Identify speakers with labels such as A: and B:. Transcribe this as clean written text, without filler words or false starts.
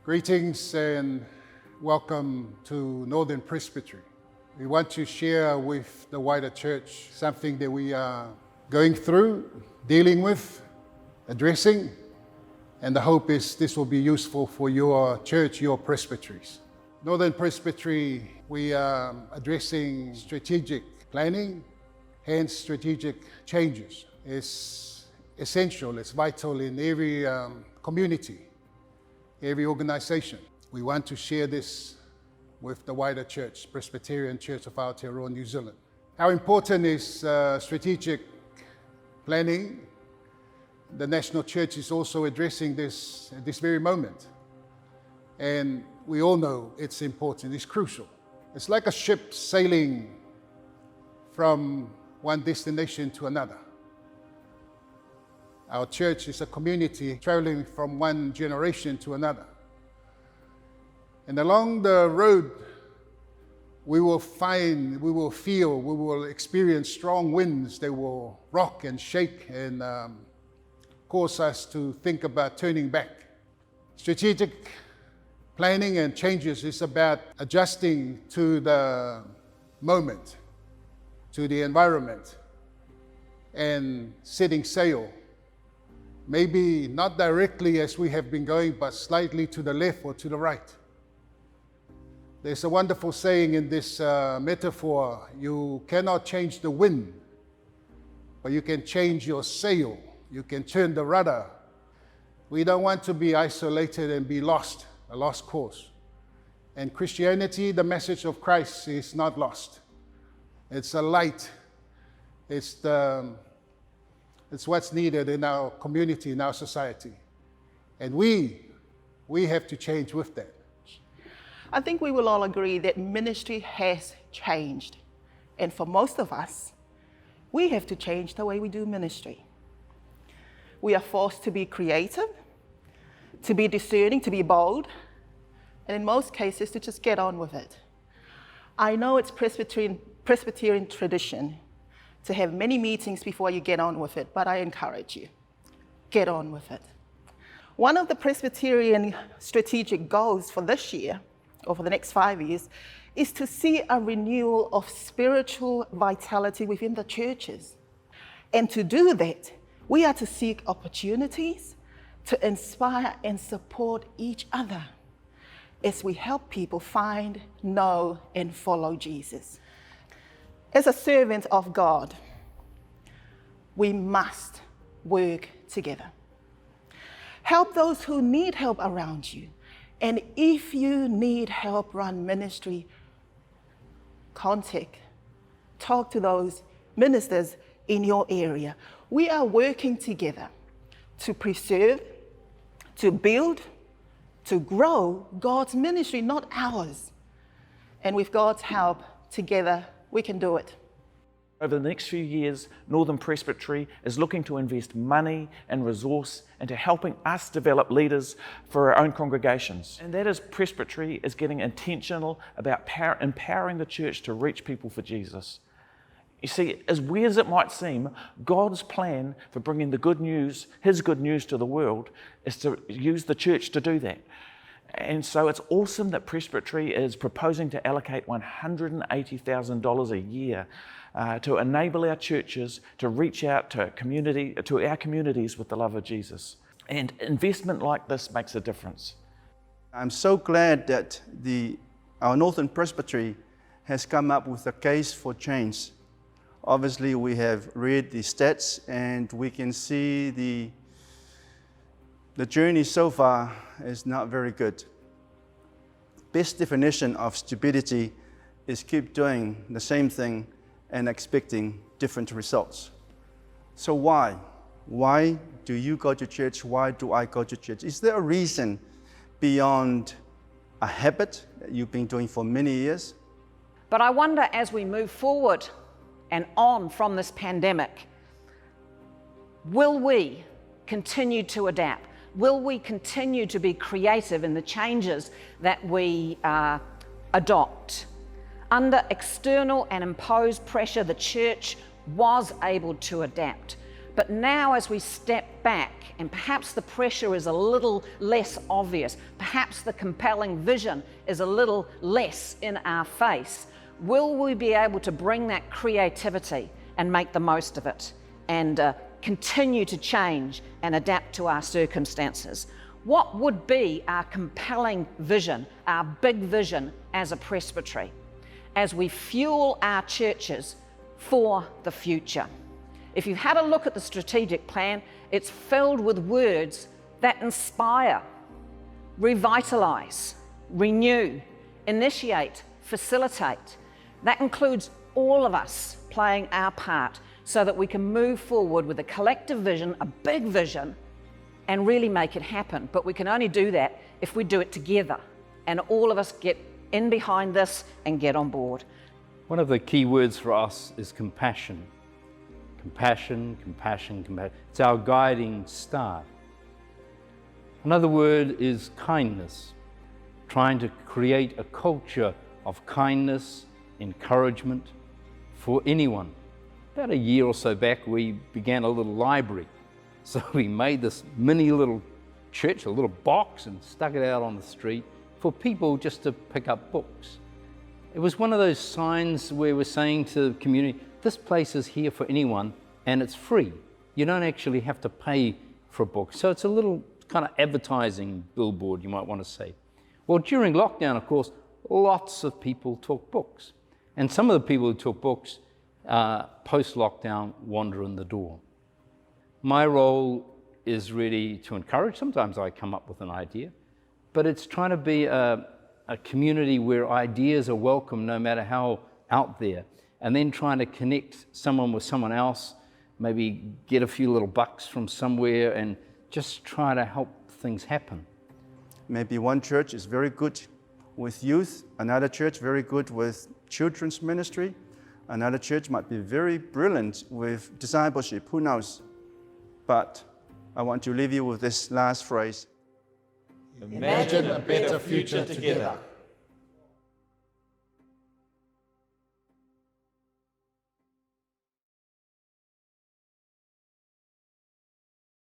A: Greetings and welcome to Northern Presbytery. We want to share with the wider church something that we are going through, dealing with, addressing, and the hope is this will be useful for your church, your presbyteries. Northern Presbytery, we are addressing strategic planning, hence strategic changes. It's essential, it's vital in every community, every organization. We want to share this with the wider church, Presbyterian Church of Aotearoa, New Zealand. How important is strategic planning? The National Church is also addressing this at this very moment. And we all know it's important, it's crucial. It's like a ship sailing from one destination to another. Our church is a community traveling from one generation to another. And along the road, we will feel, we will experience strong winds that will rock and shake and cause us to think about turning back. Strategic planning and changes is about adjusting to the moment, to the environment, and setting sail. Maybe not directly as we have been going, but slightly to the left or to the right. There's a wonderful saying in this metaphor, you cannot change the wind, but you can change your sail. You can turn the rudder. We don't want to be isolated and be lost, a lost cause. And Christianity, the message of Christ is not lost. It's a light. It's what's needed in our community, in our society. And we have to change with that.
B: I think we will all agree that ministry has changed. And for most of us, we have to change the way we do ministry. We are forced to be creative, to be discerning, to be bold, and in most cases, to just get on with it. I know it's Presbyterian tradition to have many meetings before you get on with it, but I encourage you, get on with it. One of the Presbyterian strategic goals for this year, or for the next 5 years, is to see a renewal of spiritual vitality within the churches. And to do that, we are to seek opportunities to inspire and support each other as we help people find, know, and follow Jesus. As a servant of God, we must work together. Help those who need help around you. And if you need help run ministry, talk to those ministers in your area. We are working together to preserve, to build, to grow God's ministry, not ours. And with God's help, together, we can do it.
C: Over the next few years, Northern Presbytery is looking to invest money and resource into helping us develop leaders for our own congregations. And that is, Presbytery is getting intentional about empowering the church to reach people for Jesus. You see, as weird as it might seem, God's plan for bringing the good news, His good news to the world, is to use the church to do that. And so it's awesome that Presbytery is proposing to allocate $180,000 a year to enable our churches to reach out to our communities with the love of Jesus. And investment like this makes a difference.
D: I'm so glad that our Northern Presbytery has come up with a case for change. Obviously, we have read the stats and we can see the journey so far is not very good. Best definition of stupidity is keep doing the same thing and expecting different results. So why? Why do you go to church? Why do I go to church? Is there a reason beyond a habit that you've been doing for many years?
E: But I wonder, as we move forward and on from this pandemic, will we continue to adapt? Will we continue to be creative in the changes that we adopt? Under external and imposed pressure, the church was able to adapt. But now as we step back, and perhaps the pressure is a little less obvious, perhaps the compelling vision is a little less in our face, will we be able to bring that creativity and make the most of it and continue to change and adapt to our circumstances? What would be our compelling vision, our big vision as a presbytery, as we fuel our churches for the future? If you've had a look at the strategic plan, it's filled with words that inspire, revitalize, renew, initiate, facilitate. That includes all of us playing our part so that we can move forward with a collective vision, a big vision, and really make it happen. But we can only do that if we do it together, and all of us get in behind this and get on board.
F: One of the key words for us is compassion. Compassion, compassion, compassion. It's our guiding star. Another word is kindness. Trying to create a culture of kindness, encouragement for anyone. About a year or so back, we began a little library. So we made this mini little church, a little box, and stuck it out on the street for people just to pick up books. It was one of those signs where we're saying to the community, this place is here for anyone and it's free. You don't actually have to pay for a book. So it's a little kind of advertising billboard, you might want to say. Well, during lockdown, of course, lots of people took books. And some of the people who took books post-lockdown wander in the door. My role is really to encourage. Sometimes I come up with an idea, but it's trying to be a community where ideas are welcome no matter how out there, and then trying to connect someone with someone else, maybe get a few little bucks from somewhere and just try to help things happen.
D: Maybe one church is very good with youth, another church very good with children's ministry, another church might be very brilliant with discipleship, who knows? But I want to leave you with this last phrase.
A: Imagine a better future together.